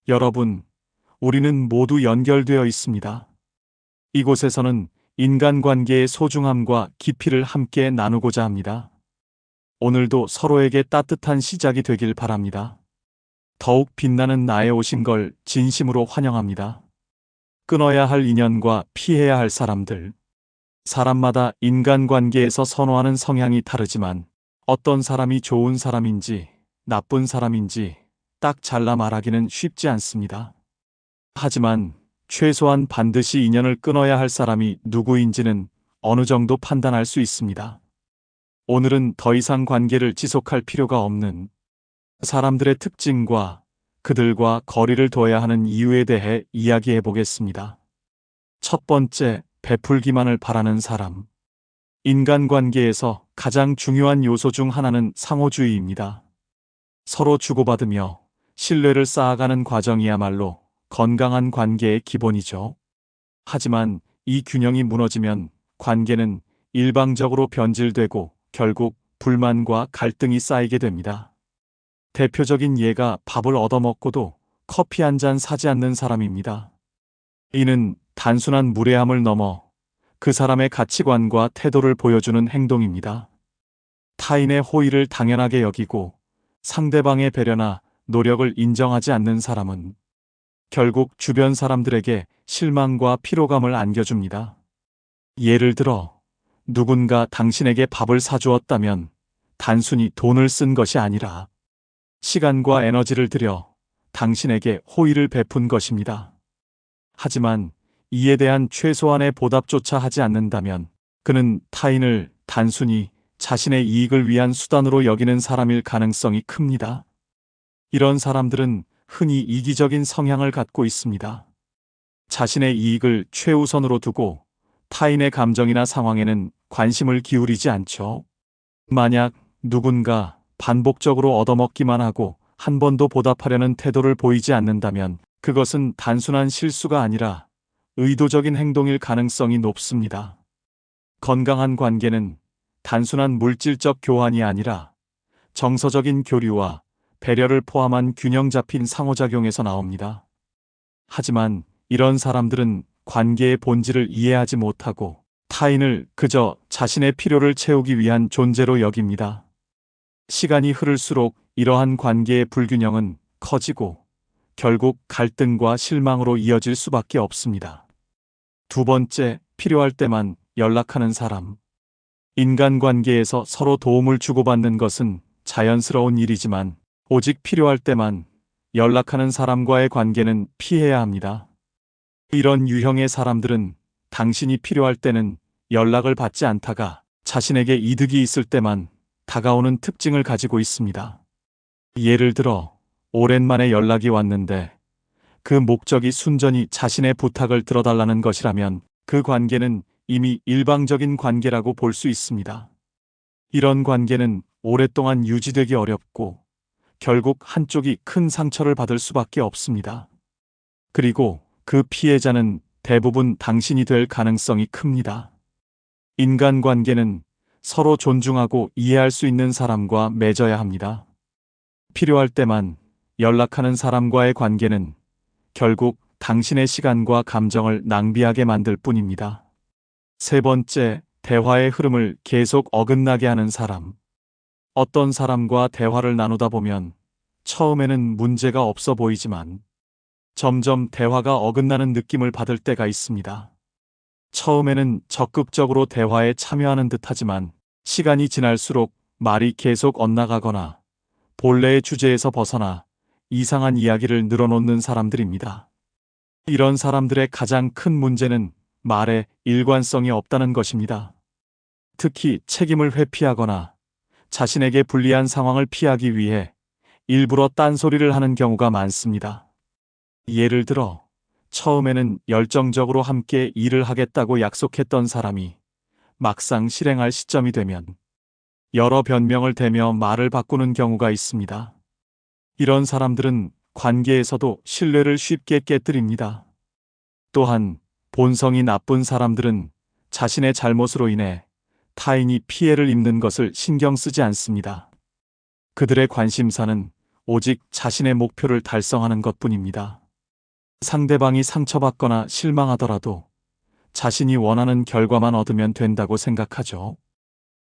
여러분, 우리는 모두 연결되어 있습니다. 이곳에서는 인간관계의 소중함과 깊이를 함께 나누고자 합니다. 오늘도 서로에게 따뜻한 시작이 되길 바랍니다. 더욱 빛나는 나에 오신 걸 진심으로 환영합니다. 끊어야 할 인연과 피해야 할 사람들. 사람마다 인간관계에서 선호하는 성향이 다르지만 어떤 사람이 좋은 사람인지 나쁜 사람인지 딱 잘라 말하기는 쉽지 않습니다. 하지만 최소한 반드시 인연을 끊어야 할 사람이 누구인지는 어느 정도 판단할 수 있습니다. 오늘은 더 이상 관계를 지속할 필요가 없는 사람들의 특징과 그들과 거리를 둬야 하는 이유에 대해 이야기해 보겠습니다. 첫 번째, 베풀기만을 바라는 사람. 인간관계에서 가장 중요한 요소 중 하나는 상호주의입니다. 서로 주고받으며 신뢰를 쌓아가는 과정이야말로 건강한 관계의 기본이죠. 하지만 이 균형이 무너지면 관계는 일방적으로 변질되고 결국 불만과 갈등이 쌓이게 됩니다. 대표적인 예가 밥을 얻어먹고도 커피 한 잔 사지 않는 사람입니다. 이는 단순한 무례함을 넘어 그 사람의 가치관과 태도를 보여주는 행동입니다. 타인의 호의를 당연하게 여기고 상대방의 배려나 노력을 인정하지 않는 사람은 결국 주변 사람들에게 실망과 피로감을 안겨줍니다. 예를 들어, 누군가 당신에게 밥을 사주었다면 단순히 돈을 쓴 것이 아니라 시간과 에너지를 들여 당신에게 호의를 베푼 것입니다. 하지만 이에 대한 최소한의 보답조차 하지 않는다면 그는 타인을 단순히 자신의 이익을 위한 수단으로 여기는 사람일 가능성이 큽니다. 이런 사람들은 흔히 이기적인 성향을 갖고 있습니다. 자신의 이익을 최우선으로 두고 타인의 감정이나 상황에는 관심을 기울이지 않죠. 만약 누군가 반복적으로 얻어먹기만 하고 한 번도 보답하려는 태도를 보이지 않는다면 그것은 단순한 실수가 아니라 의도적인 행동일 가능성이 높습니다. 건강한 관계는 단순한 물질적 교환이 아니라 정서적인 교류와 배려를 포함한 균형 잡힌 상호작용에서 나옵니다. 하지만 이런 사람들은 관계의 본질을 이해하지 못하고 타인을 그저 자신의 필요를 채우기 위한 존재로 여깁니다. 시간이 흐를수록 이러한 관계의 불균형은 커지고 결국 갈등과 실망으로 이어질 수밖에 없습니다. 두 번째, 필요할 때만 연락하는 사람. 인간관계에서 서로 도움을 주고받는 것은 자연스러운 일이지만 오직 필요할 때만 연락하는 사람과의 관계는 피해야 합니다. 이런 유형의 사람들은 당신이 필요할 때는 연락을 받지 않다가 자신에게 이득이 있을 때만 다가오는 특징을 가지고 있습니다. 예를 들어, 오랜만에 연락이 왔는데 그 목적이 순전히 자신의 부탁을 들어달라는 것이라면 그 관계는 이미 일방적인 관계라고 볼 수 있습니다. 이런 관계는 오랫동안 유지되기 어렵고 결국 한쪽이 큰 상처를 받을 수밖에 없습니다. 그리고 그 피해자는 대부분 당신이 될 가능성이 큽니다. 인간관계는 서로 존중하고 이해할 수 있는 사람과 맺어야 합니다. 필요할 때만 연락하는 사람과의 관계는 결국 당신의 시간과 감정을 낭비하게 만들 뿐입니다. 세 번째, 대화의 흐름을 계속 어긋나게 하는 사람. 어떤 사람과 대화를 나누다 보면 처음에는 문제가 없어 보이지만 점점 대화가 어긋나는 느낌을 받을 때가 있습니다. 처음에는 적극적으로 대화에 참여하는 듯하지만 시간이 지날수록 말이 계속 엇나가거나 본래의 주제에서 벗어나 이상한 이야기를 늘어놓는 사람들입니다. 이런 사람들의 가장 큰 문제는 말에 일관성이 없다는 것입니다. 특히 책임을 회피하거나 자신에게 불리한 상황을 피하기 위해 일부러 딴소리를 하는 경우가 많습니다. 예를 들어, 처음에는 열정적으로 함께 일을 하겠다고 약속했던 사람이 막상 실행할 시점이 되면 여러 변명을 대며 말을 바꾸는 경우가 있습니다. 이런 사람들은 관계에서도 신뢰를 쉽게 깨뜨립니다. 또한 본성이 나쁜 사람들은 자신의 잘못으로 인해 타인이 피해를 입는 것을 신경 쓰지 않습니다. 그들의 관심사는 오직 자신의 목표를 달성하는 것뿐입니다. 상대방이 상처받거나 실망하더라도 자신이 원하는 결과만 얻으면 된다고 생각하죠.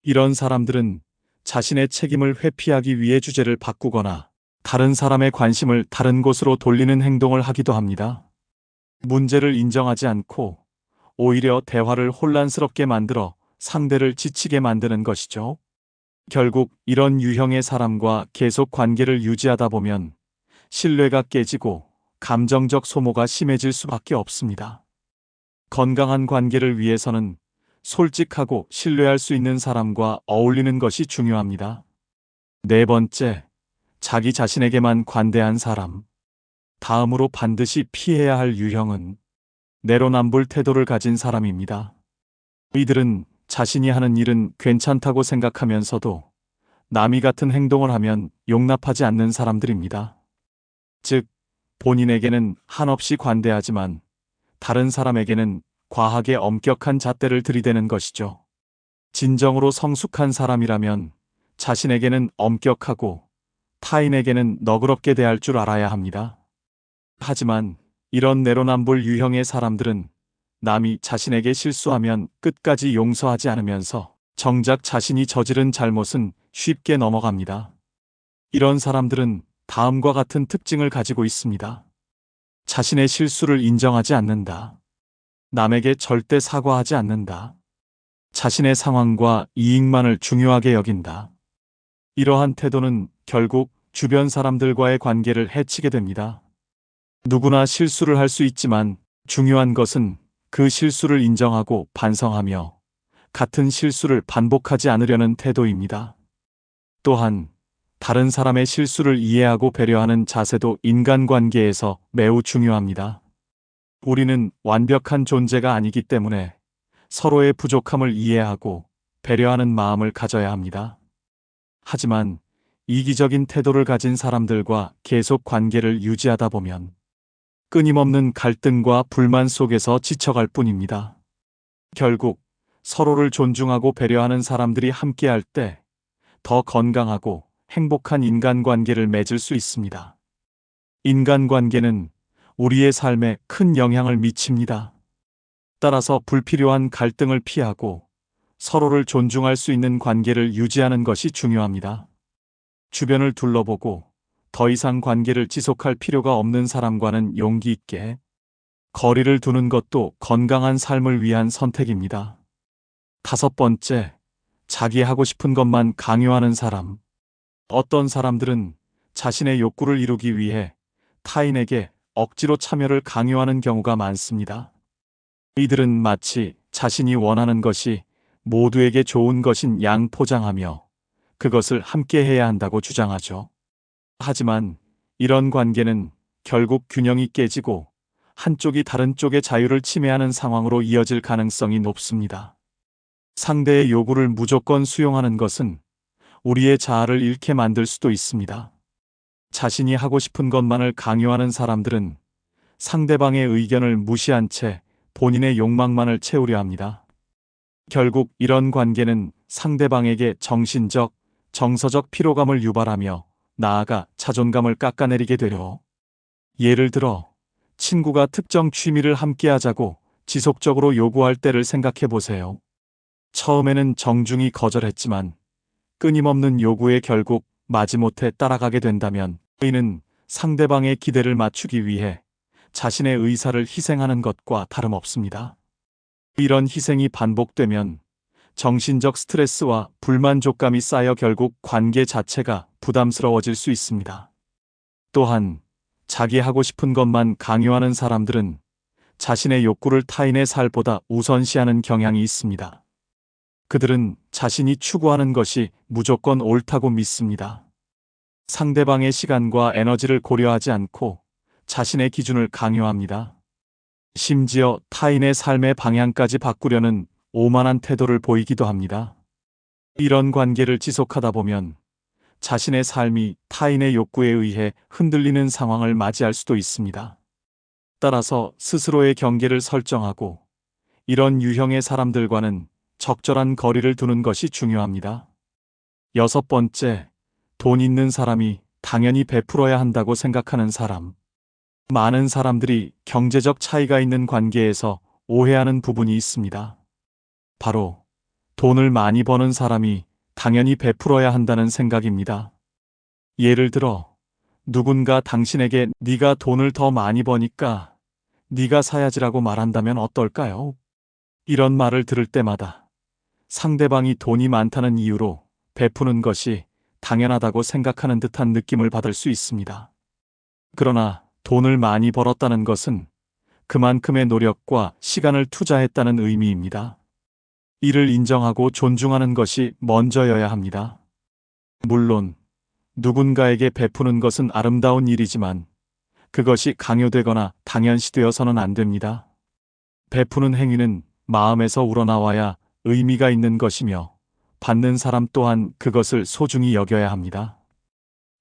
이런 사람들은 자신의 책임을 회피하기 위해 주제를 바꾸거나 다른 사람의 관심을 다른 곳으로 돌리는 행동을 하기도 합니다. 문제를 인정하지 않고 오히려 대화를 혼란스럽게 만들어 상대를 지치게 만드는 것이죠. 결국 이런 유형의 사람과 계속 관계를 유지하다 보면 신뢰가 깨지고 감정적 소모가 심해질 수밖에 없습니다. 건강한 관계를 위해서는 솔직하고 신뢰할 수 있는 사람과 어울리는 것이 중요합니다. 네 번째, 자기 자신에게만 관대한 사람. 다음으로 반드시 피해야 할 유형은 내로남불 태도를 가진 사람입니다. 이들은 자신이 하는 일은 괜찮다고 생각하면서도 남이 같은 행동을 하면 용납하지 않는 사람들입니다. 즉, 본인에게는 한없이 관대하지만 다른 사람에게는 과하게 엄격한 잣대를 들이대는 것이죠. 진정으로 성숙한 사람이라면 자신에게는 엄격하고 타인에게는 너그럽게 대할 줄 알아야 합니다. 하지만 이런 내로남불 유형의 사람들은 남이 자신에게 실수하면 끝까지 용서하지 않으면서 정작 자신이 저지른 잘못은 쉽게 넘어갑니다. 이런 사람들은 다음과 같은 특징을 가지고 있습니다. 자신의 실수를 인정하지 않는다. 남에게 절대 사과하지 않는다. 자신의 상황과 이익만을 중요하게 여긴다. 이러한 태도는 결국 주변 사람들과의 관계를 해치게 됩니다. 누구나 실수를 할 수 있지만 중요한 것은 그 실수를 인정하고 반성하며 같은 실수를 반복하지 않으려는 태도입니다. 또한 다른 사람의 실수를 이해하고 배려하는 자세도 인간관계에서 매우 중요합니다. 우리는 완벽한 존재가 아니기 때문에 서로의 부족함을 이해하고 배려하는 마음을 가져야 합니다. 하지만 이기적인 태도를 가진 사람들과 계속 관계를 유지하다 보면 끊임없는 갈등과 불만 속에서 지쳐갈 뿐입니다. 결국 서로를 존중하고 배려하는 사람들이 함께할 때 더 건강하고 행복한 인간관계를 맺을 수 있습니다. 인간관계는 우리의 삶에 큰 영향을 미칩니다. 따라서 불필요한 갈등을 피하고 서로를 존중할 수 있는 관계를 유지하는 것이 중요합니다. 주변을 둘러보고 더 이상 관계를 지속할 필요가 없는 사람과는 용기 있게 거리를 두는 것도 건강한 삶을 위한 선택입니다. 다섯 번째, 자기 하고 싶은 것만 강요하는 사람. 어떤 사람들은 자신의 욕구를 이루기 위해 타인에게 억지로 참여를 강요하는 경우가 많습니다. 이들은 마치 자신이 원하는 것이 모두에게 좋은 것인 양 포장하며 그것을 함께 해야 한다고 주장하죠. 하지만 이런 관계는 결국 균형이 깨지고 한쪽이 다른 쪽의 자유를 침해하는 상황으로 이어질 가능성이 높습니다. 상대의 요구를 무조건 수용하는 것은 우리의 자아를 잃게 만들 수도 있습니다. 자신이 하고 싶은 것만을 강요하는 사람들은 상대방의 의견을 무시한 채 본인의 욕망만을 채우려 합니다. 결국 이런 관계는 상대방에게 정신적, 정서적 피로감을 유발하며 나아가 자존감을 깎아내리게 되려. 예를 들어 친구가 특정 취미를 함께 하자고 지속적으로 요구할 때를 생각해 보세요. 처음에는 정중히 거절했지만 끊임없는 요구에 결국 마지못해 따라가게 된다면 이는 상대방의 기대를 맞추기 위해 자신의 의사를 희생하는 것과 다름없습니다. 이런 희생이 반복되면 정신적 스트레스와 불만족감이 쌓여 결국 관계 자체가 부담스러워질 수 있습니다. 또한 자기 하고 싶은 것만 강요하는 사람들은 자신의 욕구를 타인의 살보다 우선시하는 경향이 있습니다. 그들은 자신이 추구하는 것이 무조건 옳다고 믿습니다. 상대방의 시간과 에너지를 고려하지 않고 자신의 기준을 강요합니다. 심지어 타인의 삶의 방향까지 바꾸려는 오만한 태도를 보이기도 합니다. 이런 관계를 지속하다 보면 자신의 삶이 타인의 욕구에 의해 흔들리는 상황을 맞이할 수도 있습니다. 따라서 스스로의 경계를 설정하고 이런 유형의 사람들과는 적절한 거리를 두는 것이 중요합니다. 여섯 번째, 돈 있는 사람이 당연히 베풀어야 한다고 생각하는 사람. 많은 사람들이 경제적 차이가 있는 관계에서 오해하는 부분이 있습니다. 바로 돈을 많이 버는 사람이 당연히 베풀어야 한다는 생각입니다. 예를 들어 누군가 당신에게 네가 돈을 더 많이 버니까 네가 사야지라고 말한다면 어떨까요? 이런 말을 들을 때마다 상대방이 돈이 많다는 이유로 베푸는 것이 당연하다고 생각하는 듯한 느낌을 받을 수 있습니다. 그러나 돈을 많이 벌었다는 것은 그만큼의 노력과 시간을 투자했다는 의미입니다. 이를 인정하고 존중하는 것이 먼저여야 합니다. 물론 누군가에게 베푸는 것은 아름다운 일이지만 그것이 강요되거나 당연시되어서는 안 됩니다. 베푸는 행위는 마음에서 우러나와야 의미가 있는 것이며 받는 사람 또한 그것을 소중히 여겨야 합니다.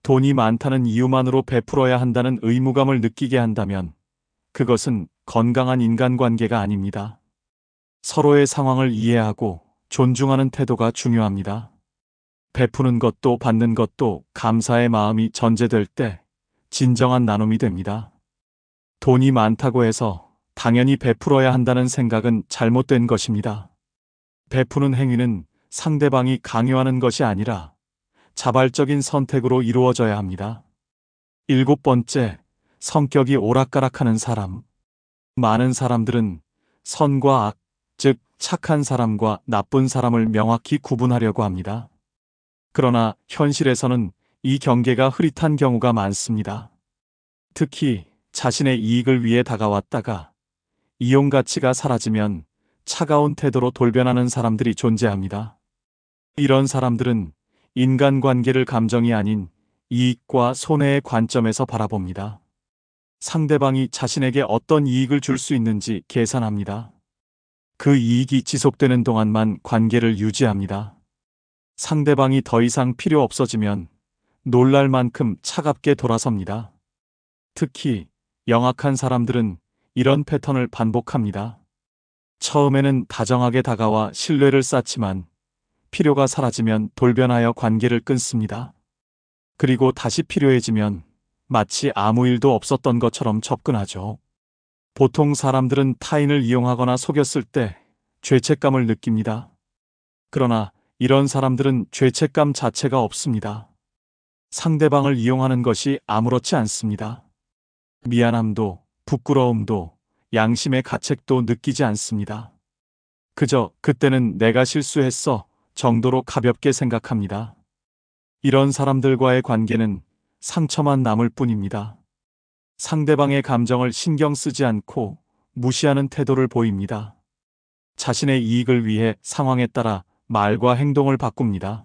돈이 많다는 이유만으로 베풀어야 한다는 의무감을 느끼게 한다면 그것은 건강한 인간관계가 아닙니다. 서로의 상황을 이해하고 존중하는 태도가 중요합니다. 베푸는 것도 받는 것도 감사의 마음이 전제될 때 진정한 나눔이 됩니다. 돈이 많다고 해서 당연히 베풀어야 한다는 생각은 잘못된 것입니다. 베푸는 행위는 상대방이 강요하는 것이 아니라 자발적인 선택으로 이루어져야 합니다. 7번째, 성격이 오락가락하는 사람. 많은 사람들은 선과 악, 즉 착한 사람과 나쁜 사람을 명확히 구분하려고 합니다. 그러나 현실에서는 이 경계가 흐릿한 경우가 많습니다. 특히 자신의 이익을 위해 다가왔다가 이용 가치가 사라지면 차가운 태도로 돌변하는 사람들이 존재합니다. 이런 사람들은 인간관계를 감정이 아닌 이익과 손해의 관점에서 바라봅니다. 상대방이 자신에게 어떤 이익을 줄 수 있는지 계산합니다. 그 이익이 지속되는 동안만 관계를 유지합니다. 상대방이 더 이상 필요 없어지면 놀랄 만큼 차갑게 돌아섭니다. 특히 영악한 사람들은 이런 패턴을 반복합니다. 처음에는 다정하게 다가와 신뢰를 쌓지만 필요가 사라지면 돌변하여 관계를 끊습니다. 그리고 다시 필요해지면 마치 아무 일도 없었던 것처럼 접근하죠. 보통 사람들은 타인을 이용하거나 속였을 때 죄책감을 느낍니다. 그러나 이런 사람들은 죄책감 자체가 없습니다. 상대방을 이용하는 것이 아무렇지 않습니다. 미안함도, 부끄러움도, 양심의 가책도 느끼지 않습니다. 그저 그때는 내가 실수했어 정도로 가볍게 생각합니다. 이런 사람들과의 관계는 상처만 남을 뿐입니다. 상대방의 감정을 신경 쓰지 않고 무시하는 태도를 보입니다. 자신의 이익을 위해 상황에 따라 말과 행동을 바꿉니다.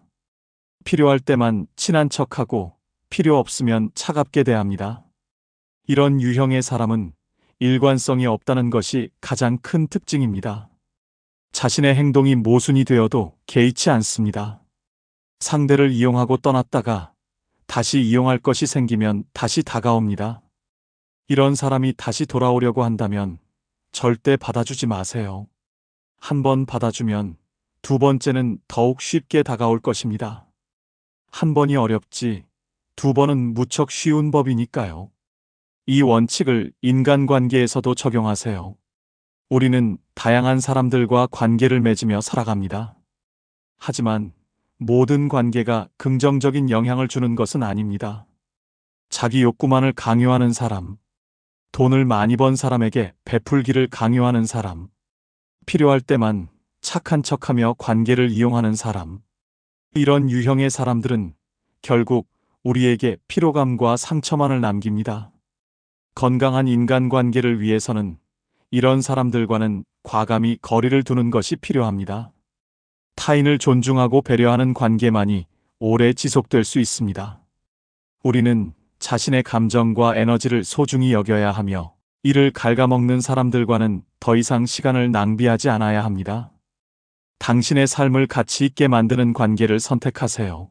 필요할 때만 친한 척하고 필요 없으면 차갑게 대합니다. 이런 유형의 사람은 일관성이 없다는 것이 가장 큰 특징입니다. 자신의 행동이 모순이 되어도 개의치 않습니다. 상대를 이용하고 떠났다가 다시 이용할 것이 생기면 다시 다가옵니다. 이런 사람이 다시 돌아오려고 한다면 절대 받아주지 마세요. 한 번 받아주면 두 번째는 더욱 쉽게 다가올 것입니다. 한 번이 어렵지 두 번은 무척 쉬운 법이니까요. 이 원칙을 인간관계에서도 적용하세요. 우리는 다양한 사람들과 관계를 맺으며 살아갑니다. 하지만 모든 관계가 긍정적인 영향을 주는 것은 아닙니다. 자기 욕구만을 강요하는 사람, 돈을 많이 번 사람에게 베풀기를 강요하는 사람, 필요할 때만 착한 척하며 관계를 이용하는 사람, 이런 유형의 사람들은 결국 우리에게 피로감과 상처만을 남깁니다. 건강한 인간관계를 위해서는 이런 사람들과는 과감히 거리를 두는 것이 필요합니다. 타인을 존중하고 배려하는 관계만이 오래 지속될 수 있습니다. 우리는 자신의 감정과 에너지를 소중히 여겨야 하며 이를 갉아먹는 사람들과는 더 이상 시간을 낭비하지 않아야 합니다. 당신의 삶을 가치 있게 만드는 관계를 선택하세요.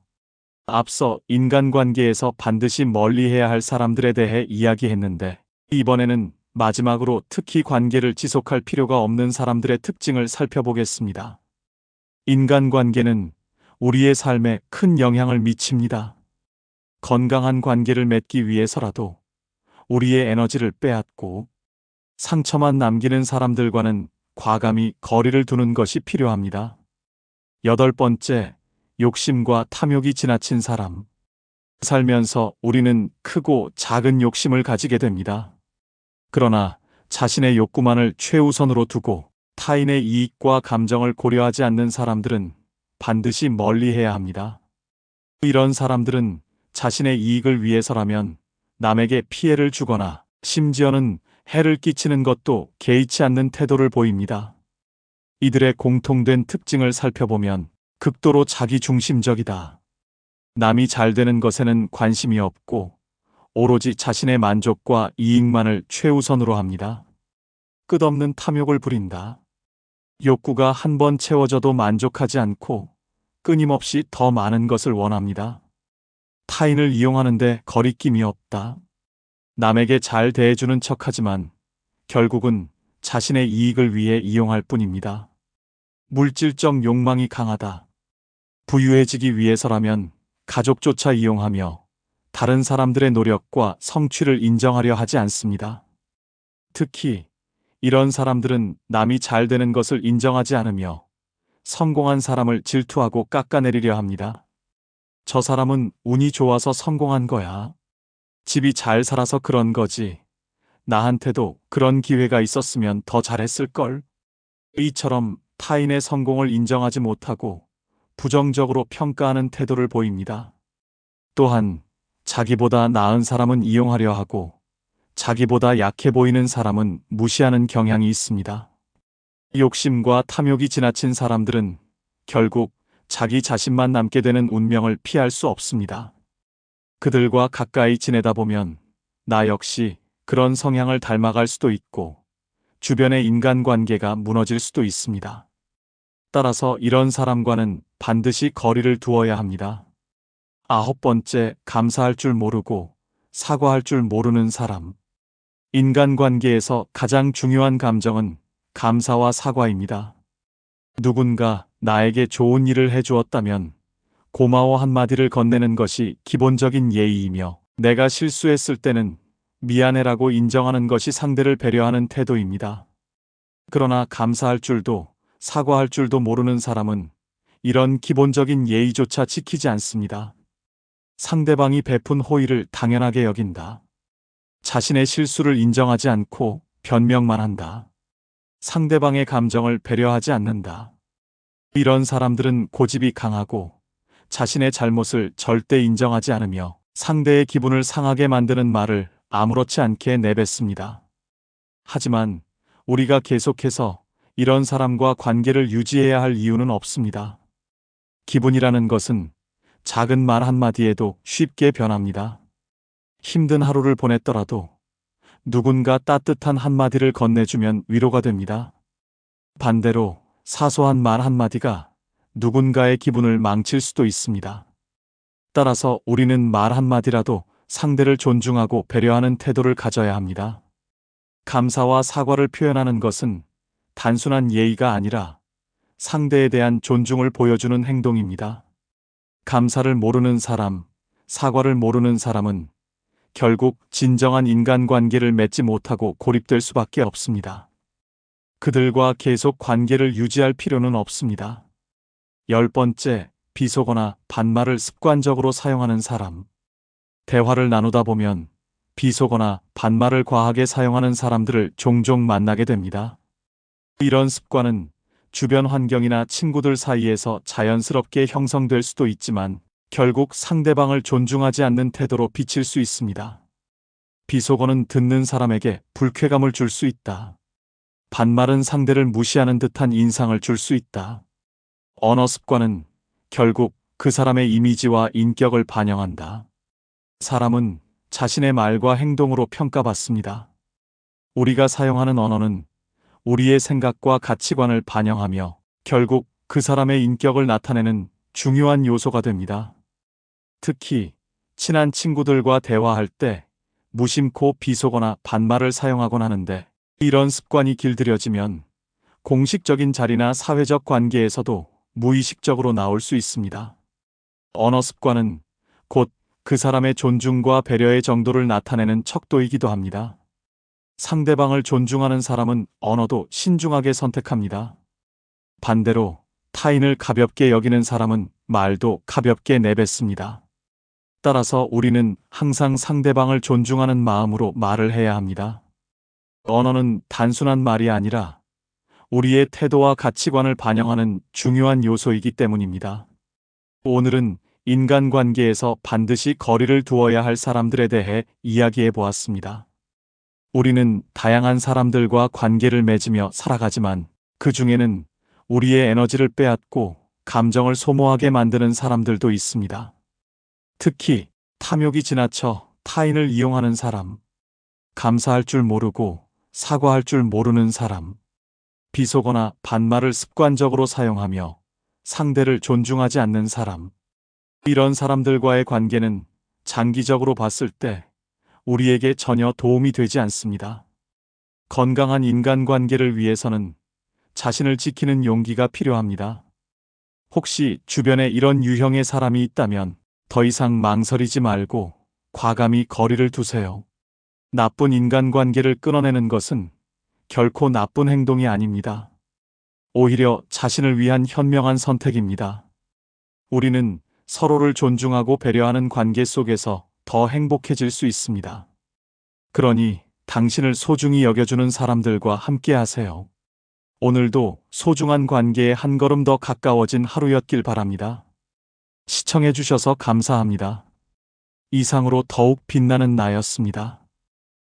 앞서 인간관계에서 반드시 멀리해야 할 사람들에 대해 이야기했는데 이번에는 마지막으로 특히 관계를 지속할 필요가 없는 사람들의 특징을 살펴보겠습니다. 인간관계는 우리의 삶에 큰 영향을 미칩니다. 건강한 관계를 맺기 위해서라도 우리의 에너지를 빼앗고 상처만 남기는 사람들과는 과감히 거리를 두는 것이 필요합니다. 여덟 번째, 욕심과 탐욕이 지나친 사람. 살면서 우리는 크고 작은 욕심을 가지게 됩니다. 그러나 자신의 욕구만을 최우선으로 두고 타인의 이익과 감정을 고려하지 않는 사람들은 반드시 멀리해야 합니다. 이런 사람들은 자신의 이익을 위해서라면 남에게 피해를 주거나 심지어는 해를 끼치는 것도 개의치 않는 태도를 보입니다. 이들의 공통된 특징을 살펴보면 극도로 자기중심적이다. 남이 잘 되는 것에는 관심이 없고 오로지 자신의 만족과 이익만을 최우선으로 합니다. 끝없는 탐욕을 부린다. 욕구가 한 번 채워져도 만족하지 않고 끊임없이 더 많은 것을 원합니다. 타인을 이용하는데 거리낌이 없다. 남에게 잘 대해주는 척하지만 결국은 자신의 이익을 위해 이용할 뿐입니다. 물질적 욕망이 강하다. 부유해지기 위해서라면 가족조차 이용하며 다른 사람들의 노력과 성취를 인정하려 하지 않습니다. 특히 이런 사람들은 남이 잘 되는 것을 인정하지 않으며 성공한 사람을 질투하고 깎아내리려 합니다. 저 사람은 운이 좋아서 성공한 거야. 집이 잘 살아서 그런 거지. 나한테도 그런 기회가 있었으면 더 잘했을걸. 이처럼 타인의 성공을 인정하지 못하고 부정적으로 평가하는 태도를 보입니다. 또한 자기보다 나은 사람은 이용하려 하고 자기보다 약해 보이는 사람은 무시하는 경향이 있습니다. 욕심과 탐욕이 지나친 사람들은 결국 자기 자신만 남게 되는 운명을 피할 수 없습니다. 그들과 가까이 지내다 보면 나 역시 그런 성향을 닮아갈 수도 있고 주변의 인간관계가 무너질 수도 있습니다. 따라서 이런 사람과는 반드시 거리를 두어야 합니다. 아홉 번째, 감사할 줄 모르고 사과할 줄 모르는 사람. 인간관계에서 가장 중요한 감정은 감사와 사과입니다. 누군가 나에게 좋은 일을 해주었다면 고마워 한마디를 건네는 것이 기본적인 예의이며 내가 실수했을 때는 미안해라고 인정하는 것이 상대를 배려하는 태도입니다. 그러나 감사할 줄도 사과할 줄도 모르는 사람은 이런 기본적인 예의조차 지키지 않습니다. 상대방이 베푼 호의를 당연하게 여긴다. 자신의 실수를 인정하지 않고 변명만 한다. 상대방의 감정을 배려하지 않는다. 이런 사람들은 고집이 강하고 자신의 잘못을 절대 인정하지 않으며 상대의 기분을 상하게 만드는 말을 아무렇지 않게 내뱉습니다. 하지만 우리가 계속해서 이런 사람과 관계를 유지해야 할 이유는 없습니다. 기분이라는 것은 작은 말 한마디에도 쉽게 변합니다. 힘든 하루를 보냈더라도 누군가 따뜻한 한마디를 건네주면 위로가 됩니다. 반대로 사소한 말 한마디가 누군가의 기분을 망칠 수도 있습니다. 따라서 우리는 말 한마디라도 상대를 존중하고 배려하는 태도를 가져야 합니다. 감사와 사과를 표현하는 것은 단순한 예의가 아니라 상대에 대한 존중을 보여주는 행동입니다. 감사를 모르는 사람, 사과를 모르는 사람은 결국 진정한 인간관계를 맺지 못하고 고립될 수밖에 없습니다. 그들과 계속 관계를 유지할 필요는 없습니다. 열 번째, 비속어나 반말을 습관적으로 사용하는 사람. 대화를 나누다 보면 비속어나 반말을 과하게 사용하는 사람들을 종종 만나게 됩니다. 이런 습관은 주변 환경이나 친구들 사이에서 자연스럽게 형성될 수도 있지만 결국 상대방을 존중하지 않는 태도로 비칠 수 있습니다. 비속어는 듣는 사람에게 불쾌감을 줄 수 있다. 반말은 상대를 무시하는 듯한 인상을 줄 수 있다. 언어 습관은 결국 그 사람의 이미지와 인격을 반영한다. 사람은 자신의 말과 행동으로 평가받습니다. 우리가 사용하는 언어는 우리의 생각과 가치관을 반영하며 결국 그 사람의 인격을 나타내는 중요한 요소가 됩니다. 특히 친한 친구들과 대화할 때 무심코 비속어나 반말을 사용하곤 하는데 이런 습관이 길들여지면 공식적인 자리나 사회적 관계에서도 무의식적으로 나올 수 있습니다. 언어 습관은 곧 그 사람의 존중과 배려의 정도를 나타내는 척도이기도 합니다. 상대방을 존중하는 사람은 언어도 신중하게 선택합니다. 반대로 타인을 가볍게 여기는 사람은 말도 가볍게 내뱉습니다. 따라서 우리는 항상 상대방을 존중하는 마음으로 말을 해야 합니다. 언어는 단순한 말이 아니라 우리의 태도와 가치관을 반영하는 중요한 요소이기 때문입니다. 오늘은 인간관계에서 반드시 거리를 두어야 할 사람들에 대해 이야기해 보았습니다. 우리는 다양한 사람들과 관계를 맺으며 살아가지만 그 중에는 우리의 에너지를 빼앗고 감정을 소모하게 만드는 사람들도 있습니다. 특히 탐욕이 지나쳐 타인을 이용하는 사람, 감사할 줄 모르고 사과할 줄 모르는 사람, 비속어나 반말을 습관적으로 사용하며 상대를 존중하지 않는 사람, 이런 사람들과의 관계는 장기적으로 봤을 때 우리에게 전혀 도움이 되지 않습니다. 건강한 인간관계를 위해서는 자신을 지키는 용기가 필요합니다. 혹시 주변에 이런 유형의 사람이 있다면 더 이상 망설이지 말고 과감히 거리를 두세요. 나쁜 인간관계를 끊어내는 것은 결코 나쁜 행동이 아닙니다. 오히려 자신을 위한 현명한 선택입니다. 우리는 서로를 존중하고 배려하는 관계 속에서 더 행복해질 수 있습니다. 그러니 당신을 소중히 여겨주는 사람들과 함께 하세요. 오늘도 소중한 관계에 한 걸음 더 가까워진 하루였길 바랍니다. 시청해주셔서 감사합니다. 이상으로 더욱 빛나는 나였습니다.